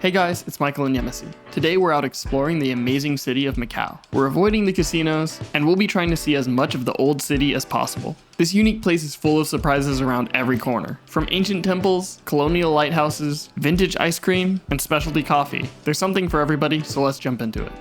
Hey guys, it's Michael and Yemisi. Today we're out exploring the amazing city of Macau. We're avoiding the casinos, and we'll be trying to see as much of the old city as possible. This unique place is full of surprises around every corner. From ancient temples, colonial lighthouses, vintage ice cream, and specialty coffee. There's something for everybody, so let's jump into it.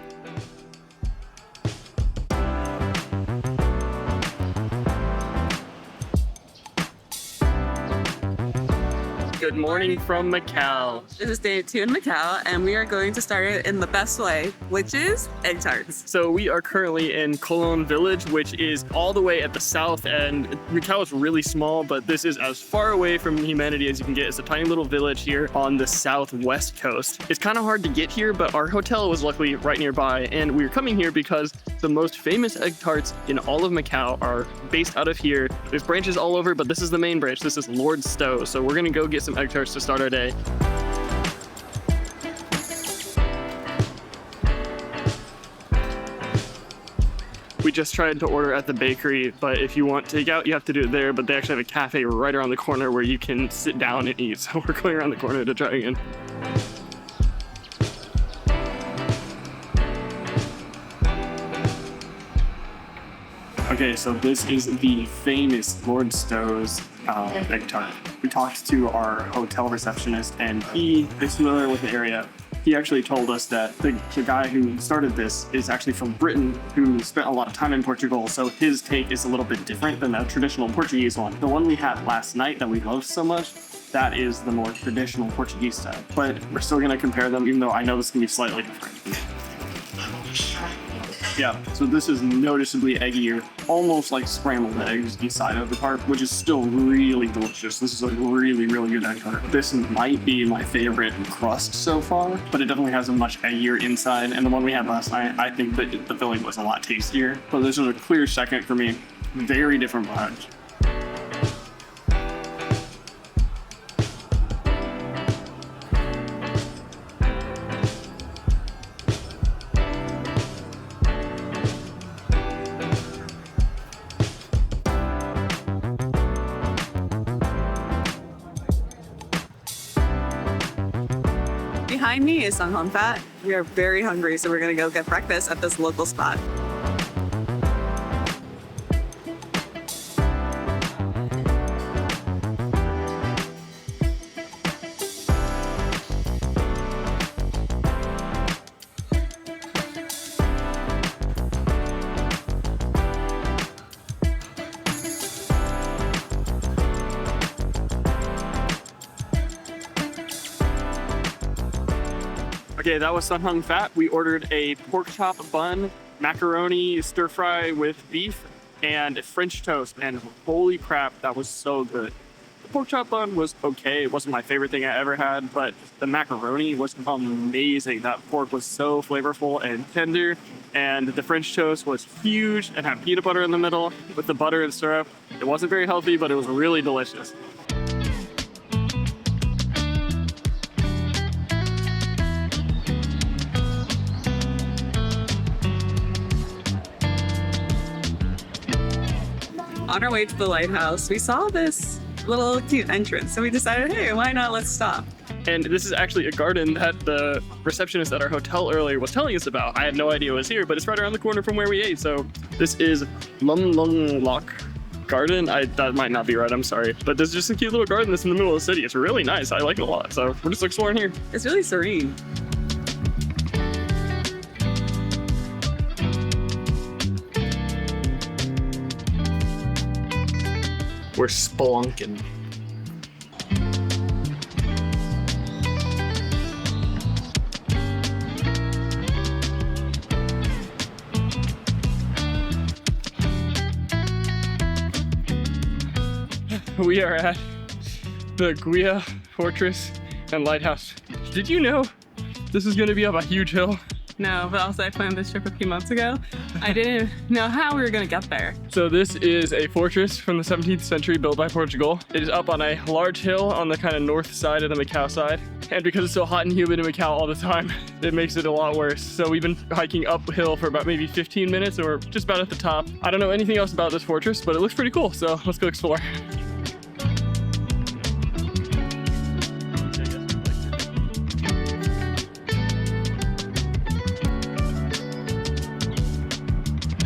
Good morning from Macau. This is day 2 in Macau, and we are going to start it in the best way, which is egg tarts. So we are currently in Coloane Village, which is all the way at the south, and Macau is really small, but this is as far away from humanity as you can get. It's a tiny little village here on the southwest coast. It's kind of hard to get here, but our hotel was luckily right nearby, and we were coming here because the most famous egg tarts in all of Macau are based out of here. There's branches all over, but this is the main branch. This is Lord Stow, so we're gonna go get some egg tarts to start our day. We just tried to order at the bakery, but if you want takeout, you have to do it there, but they actually have a cafe right around the corner where you can sit down and eat, so we're going around the corner to try again. Okay, so this is the famous Lord Stow's egg tart. We talked to our hotel receptionist, and he is familiar with the area. He actually told us that the guy who started this is actually from Britain, who spent a lot of time in Portugal, so his take is a little bit different than the traditional Portuguese one. The one we had last night that we loved so much, that is the more traditional Portuguese style. But we're still gonna compare them, even though I know this can be slightly different. Yeah, so this is noticeably eggier, almost like scrambled eggs inside of the tart, which is still really delicious. This is a really, really good egg tart. This might be my favorite crust so far, but it definitely has a much eggier inside, and the one we had last night, I think that the filling was a lot tastier. But this is a clear second for me. Very different vibes. Behind me is Sun Hung Fat. We are very hungry, so we're gonna go get breakfast at this local spot. Okay, that was Sun Hung Fat. We ordered a pork chop bun, macaroni stir fry with beef, and French toast. And holy crap, that was so good. The pork chop bun was okay. It wasn't my favorite thing I ever had, but the macaroni was amazing. That pork was so flavorful and tender, and the French toast was huge and had peanut butter in the middle with the butter and syrup. It wasn't very healthy, but it was really delicious. On our way to the lighthouse, we saw this little cute entrance, so we decided, hey, why not? Let's stop. And this is actually a garden that the receptionist at our hotel earlier was telling us about. I had no idea it was here, but it's right around the corner from where we ate. So this is Lim Loc Garden. That might not be right, I'm sorry. But there's just a cute little garden that's in the middle of the city. It's really nice. I like it a lot. So we're just exploring here. It's really serene. We're spelunking. We are at the Guia Fortress and Lighthouse. Did you know this is gonna be up a huge hill? No, but also I planned this trip a few months ago. I didn't know how we were gonna get there. So this is a fortress from the 17th century built by Portugal. It is up on a large hill on the kind of north side of the Macau side. And because it's so hot and humid in Macau all the time, it makes it a lot worse. So we've been hiking uphill for about maybe 15 minutes, or just about at the top. I don't know anything else about this fortress, but it looks pretty cool. So let's go explore.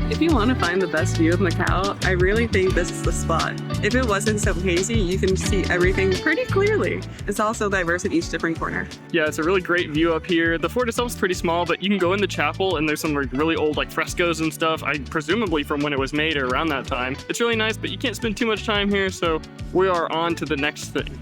If you want to find the best view of Macau, I really think this is the spot. If it wasn't so hazy, you can see everything pretty clearly. It's also diverse in each different corner. Yeah, it's a really great view up here. The fort itself is pretty small, but you can go in the chapel and there's some really old like frescoes and stuff, presumably from when it was made or around that time. It's really nice, but you can't spend too much time here, so we are on to the next thing.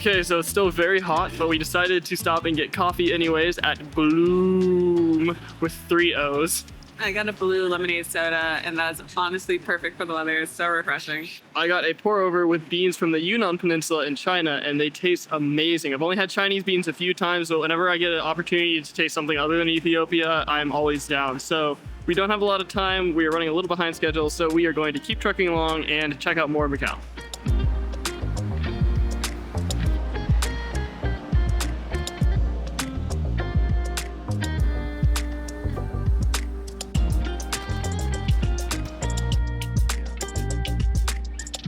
Okay, so it's still very hot, but we decided to stop and get coffee anyways at Bloooom with 3 O's. I got a blue lemonade soda, and that's honestly perfect for the weather. It's so refreshing. I got a pour over with beans from the Yunnan Peninsula in China, and they taste amazing. I've only had Chinese beans a few times, but whenever I get an opportunity to taste something other than Ethiopia, I'm always down. So we don't have a lot of time. We are running a little behind schedule, so we are going to keep trucking along and check out more of Macau.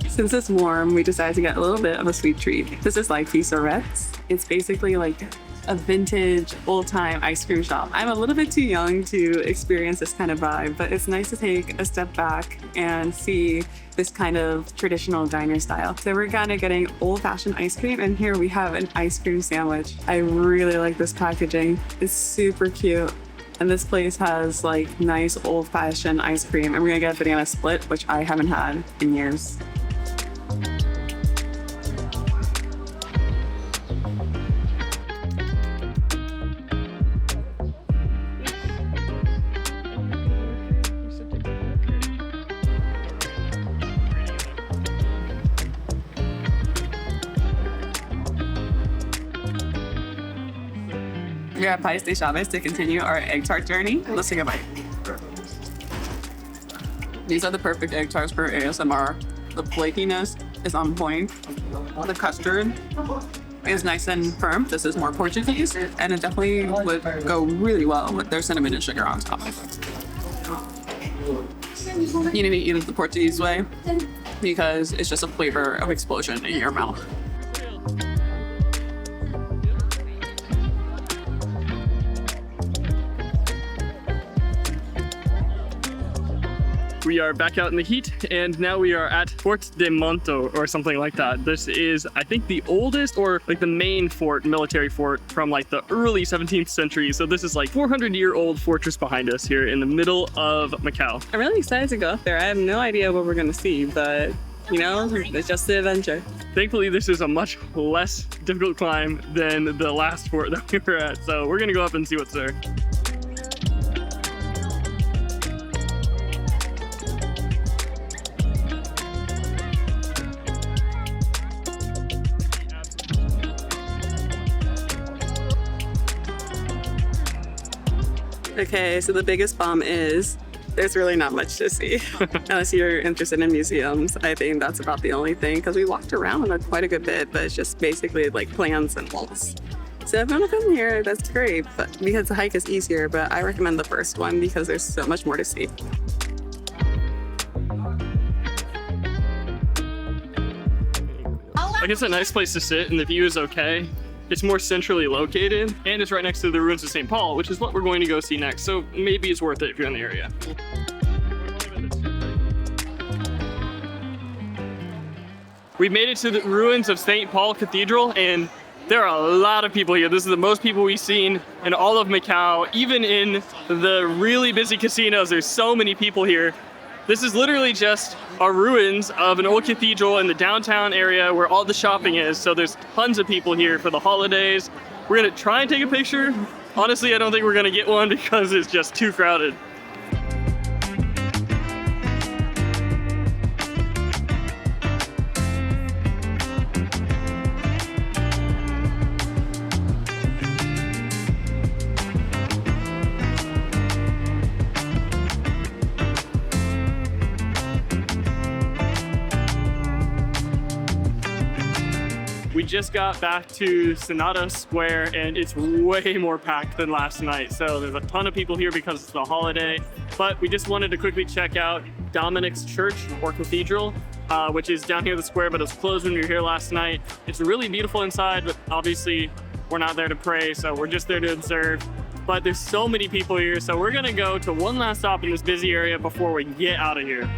Since it's warm, we decided to get a little bit of a sweet treat. This is Lai Kei Sorvetes. It's basically like a vintage, old-time ice cream shop. I'm a little bit too young to experience this kind of vibe, but it's nice to take a step back and see this kind of traditional diner style. So we're kind of getting old-fashioned ice cream, and here we have an ice cream sandwich. I really like this packaging. It's super cute. And this place has like nice old-fashioned ice cream, and we're gonna get a banana split, which I haven't had in years. We're at Pastéis de Chaves to continue our egg tart journey. Let's take a bite. These are the perfect egg tarts for ASMR. The flakiness is on point. The custard is nice and firm. This is more Portuguese, and it definitely would go really well with their cinnamon and sugar on top. You need to eat it the Portuguese way because it's just a flavor of explosion in your mouth. We are back out in the heat, and now we are at Forte de Monte or something like that. This is, I think, the oldest or like the main fort, military fort from like the early 17th century. So this is like 400-year-old fortress behind us here in the middle of Macau. I'm really excited to go up there. I have no idea what we're going to see, but you know, it's just the adventure. Thankfully, this is a much less difficult climb than the last fort that we were at. So we're gonna go up and see what's there. Okay, so the biggest bomb is there's really not much to see. Unless you're interested in museums, I think that's about the only thing, because we walked around quite a good bit, but it's just basically like plants and walls. So if you want to come here, that's great, but because the hike is easier, but I recommend the first one because there's so much more to see. Like, it's a nice place to sit and the view is okay. It's more centrally located, and it's right next to the ruins of St. Paul, which is what we're going to go see next, so maybe it's worth it if you're in the area. We made it to the ruins of St. Paul Cathedral, and there are a lot of people here. This is the most people we've seen in all of Macau. Even in the really busy casinos, there's so many people here. This is literally just our ruins of an old cathedral in the downtown area where all the shopping is. So there's tons of people here for the holidays. We're gonna try and take a picture. Honestly, I don't think we're gonna get one because it's just too crowded. just got back to Nata Square and it's way more packed than last night. So there's a ton of people here because it's the holiday. But we just wanted to quickly check out Dominic's church or cathedral, which is down here in the square, but it was closed when we were here last night. It's really beautiful inside, but obviously we're not there to pray, so we're just there to observe. But there's so many people here, so we're gonna go to one last stop in this busy area before we get out of here.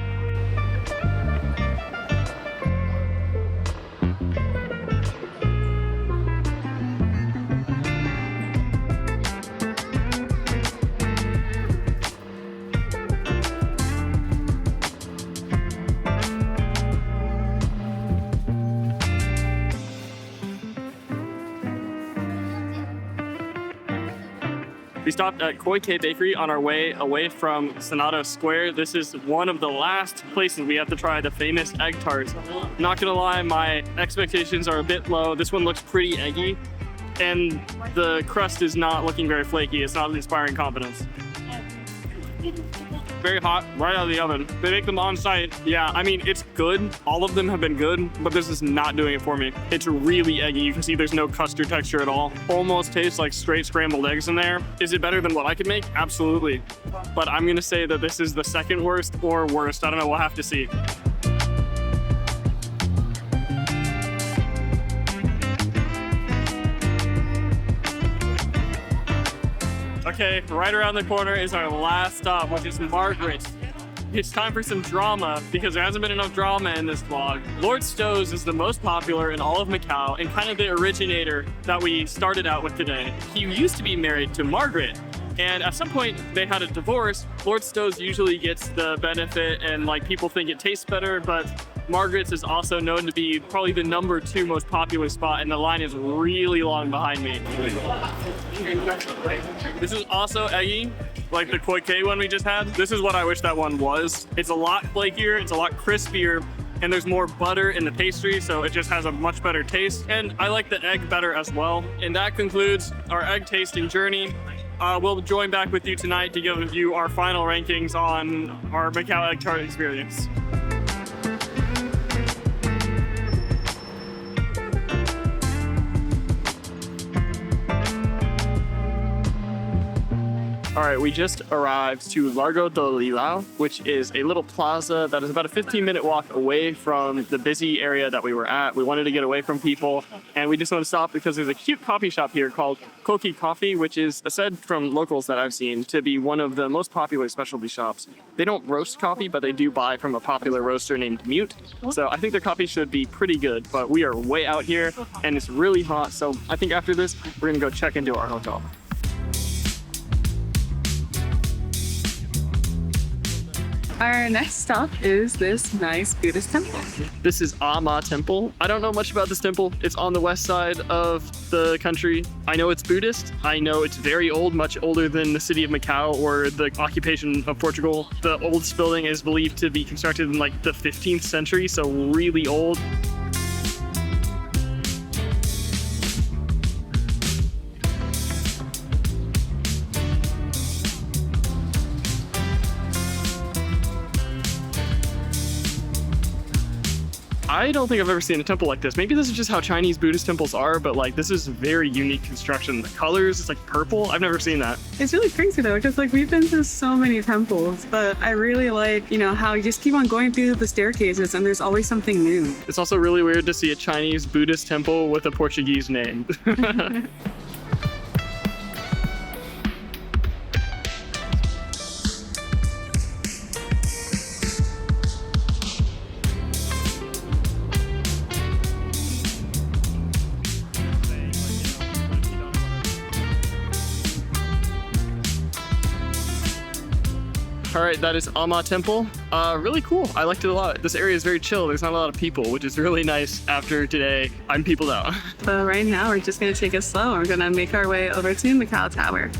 We stopped at Kei Bakery on our way away from Nata Square. This is one of the last places we have to try the famous egg tarts. Not gonna lie, my expectations are a bit low. This one looks pretty eggy, and the crust is not looking very flaky. It's not inspiring confidence. Very hot, right out of the oven. They make them on site. Yeah, I mean, it's good. All of them have been good, but this is not doing it for me. It's really eggy. You can see there's no custard texture at all. Almost tastes like straight scrambled eggs in there. Is it better than what I could make? Absolutely. But I'm gonna say that this is the second worst or worst. I don't know, we'll have to see. Okay, right around the corner is our last stop, which is Margaret. It's time for some drama, because there hasn't been enough drama in this vlog. Lord Stow's is the most popular in all of Macau, and kind of the originator that we started out with today. He used to be married to Margaret, and at some point they had a divorce. Lord Stow's usually gets the benefit, and like people think it tastes better, but Margaret's is also known to be probably the #2 most popular spot, and the line is really long behind me. This is also eggy, like the Kei one we just had. This is what I wish that one was. It's a lot flakier, it's a lot crispier, and there's more butter in the pastry, so it just has a much better taste. And I like the egg better as well. And that concludes our egg tasting journey. We'll join back with you tonight to give you our final rankings on our Macau egg tart experience. All right, we just arrived to Largo do Lilao, which is a little plaza that is about a 15-minute walk away from the busy area that we were at. We wanted to get away from people, and we just want to stop because there's a cute coffee shop here called Koki Coffee, which is said from locals that I've seen to be one of the most popular specialty shops. They don't roast coffee, but they do buy from a popular roaster named Mute. So I think their coffee should be pretty good, but we are way out here, and it's really hot, so I think after this, we're gonna go check into our hotel. Our next stop is this nice Buddhist temple. This is Ama Temple. I don't know much about this temple. It's on the west side of the country. I know it's Buddhist. I know it's very old, much older than the city of Macau or the occupation of Portugal. The oldest building is believed to be constructed in like the 15th century, so really old. I don't think I've ever seen a temple like this. Maybe this is just how Chinese Buddhist temples are, but like this is very unique construction. The colors, it's like purple. I've never seen that. It's really crazy though, because like we've been to so many temples, but I really like, you know, how you just keep on going through the staircases and there's always something new. It's also really weird to see a Chinese Buddhist temple with a Portuguese name. All right, that is Ama Temple. Really cool. I liked it a lot. This area is very chill. There's not a lot of people, which is really nice after today. I'm peopled out. But right now, we're just gonna take it slow. We're gonna make our way over to Macau Tower.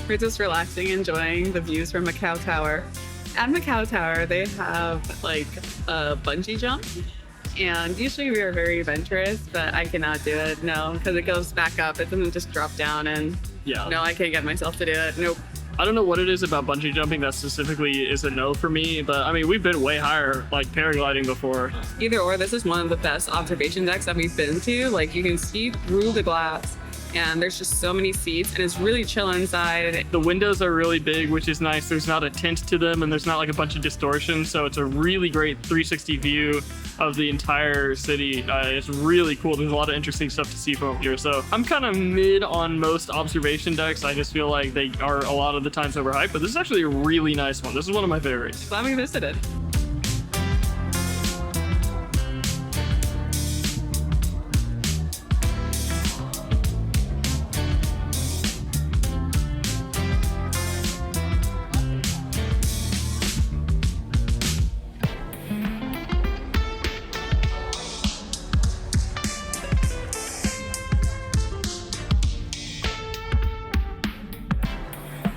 We're just relaxing, enjoying the views from Macau Tower. At Macau Tower, they have like a bungee jump. And usually we are very adventurous, but I cannot do it, no, because it goes back up. It doesn't just drop down and no, I can't get myself to do it, nope. I don't know what it is about bungee jumping that specifically is a no for me, but I mean, we've been way higher, like paragliding before. Either or, this is one of the best observation decks that we've been to. Like you can see through the glass and there's just so many seats and it's really chill inside. The windows are really big, which is nice. There's not a tint to them and there's not like a bunch of distortion. So it's a really great 360 view of the entire city. It's really cool. There's a lot of interesting stuff to see from here. So I'm kind of mid on most observation decks. I just feel like they are a lot of the times overhyped, but this is actually a really nice one. This is one of my favorites. Glad we visited.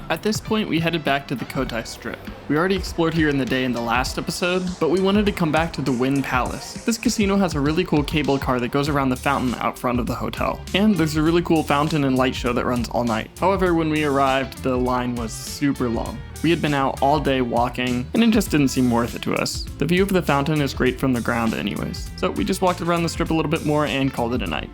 At this point, we headed back to the Cotai Strip. We already explored here in the day in the last episode, but we wanted to come back to the Wind Palace. This casino has a really cool cable car that goes around the fountain out front of the hotel. And there's a really cool fountain and light show that runs all night. However, when we arrived, the line was super long. We had been out all day walking, and it just didn't seem worth it to us. The view of the fountain is great from the ground anyways. So we just walked around the strip a little bit more and called it a night.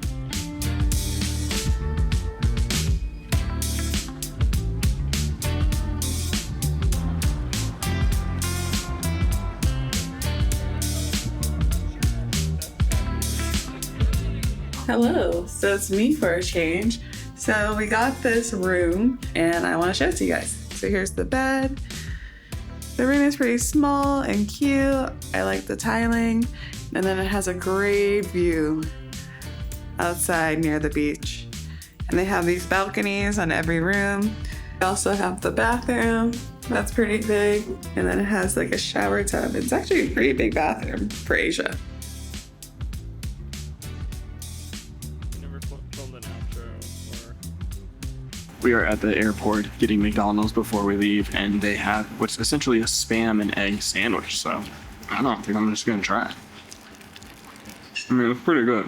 Hello, so it's me for a change. So we got this room and I want to show it to you guys. So here's the bed. The room is pretty small and cute. I like the tiling. And then it has a great view outside near the beach. And they have these balconies on every room. They also have the bathroom. That's pretty big. And then it has like a shower tub. It's actually a pretty big bathroom for Asia. We are at the airport getting McDonald's before we leave, and they have what's essentially a spam and egg sandwich. So I don't know, I think I'm just gonna try it. I mean, it's pretty good.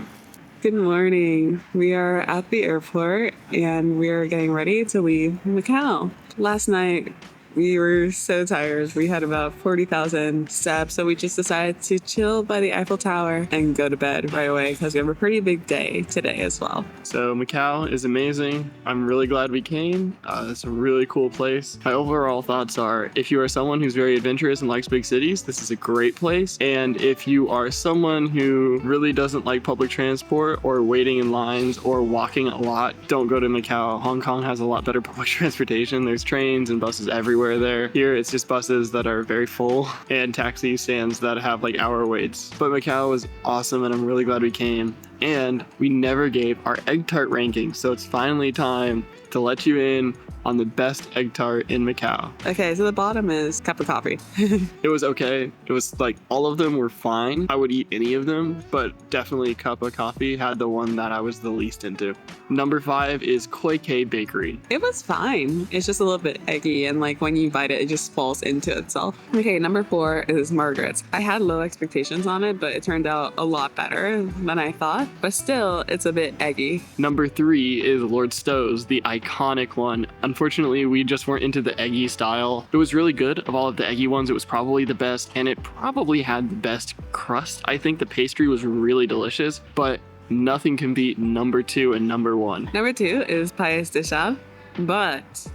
Good morning. We are at the airport and we are getting ready to leave Macau. Last night, we were so tired. We had about 40,000 steps, so we just decided to chill by the Eiffel Tower and go to bed right away because we have a pretty big day today as well. So Macau is amazing. I'm really glad we came. It's a really cool place. My overall thoughts are, if you are someone who's very adventurous and likes big cities, this is a great place. And if you are someone who really doesn't like public transport or waiting in lines or walking a lot, don't go to Macau. Hong Kong has a lot better public transportation. There's trains and buses everywhere there. Here, it's just buses that are very full and taxi stands that have like hour waits. But Macau was awesome and I'm really glad we came. And we never gave our egg tart ranking, so it's finally time to let you in on the best egg tart in Macau. Okay, so the bottom is cup of coffee. It was okay. It was like all of them were fine. I would eat any of them, but definitely cup of coffee had the one that I was the least into. Number 5 is Kei Bakery. It was fine. It's just a little bit eggy and like when you bite it, it just falls into itself. Okay, number 4 is Margaret's. I had low expectations on it, but it turned out a lot better than I thought. But still, it's a bit eggy. Number 3 is Lord Stow's, the iconic one. Unfortunately, we just weren't into the eggy style. It was really good. Of all of the eggy ones, it was probably the best, and it probably had the best crust. I think the pastry was really delicious, but nothing can beat number 2 and number 1. Number 2 is Pastéis de Chaves, but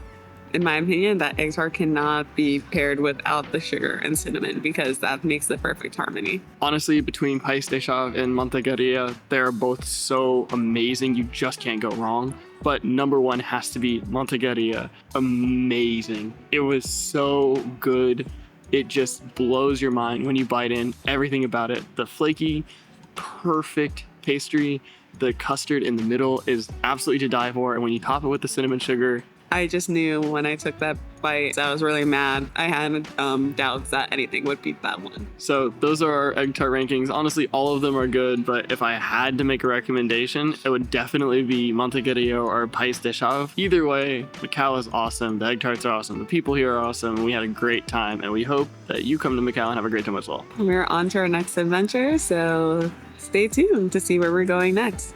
in my opinion, that egg tart cannot be paired without the sugar and cinnamon because that makes the perfect harmony. Honestly, between Pastéis de Chaves and Monte, they're both so amazing. You just can't go wrong. But number 1 has to be Monte. Amazing. It was so good. It just blows your mind when you bite in. Everything about it. The flaky, perfect pastry. The custard in the middle is absolutely to die for. And when you top it with the cinnamon sugar, I just knew when I took that bite. I was really mad. I had doubts that anything would beat that one. So those are our egg tart rankings. Honestly, all of them are good, but if I had to make a recommendation, it would definitely be Monte or Pastéis de Chaves. Either way, Macau is awesome. The egg tarts are awesome. The people here are awesome. We had a great time, and we hope that you come to Macau and have a great time as well. We're on to our next adventure, so stay tuned to see where we're going next.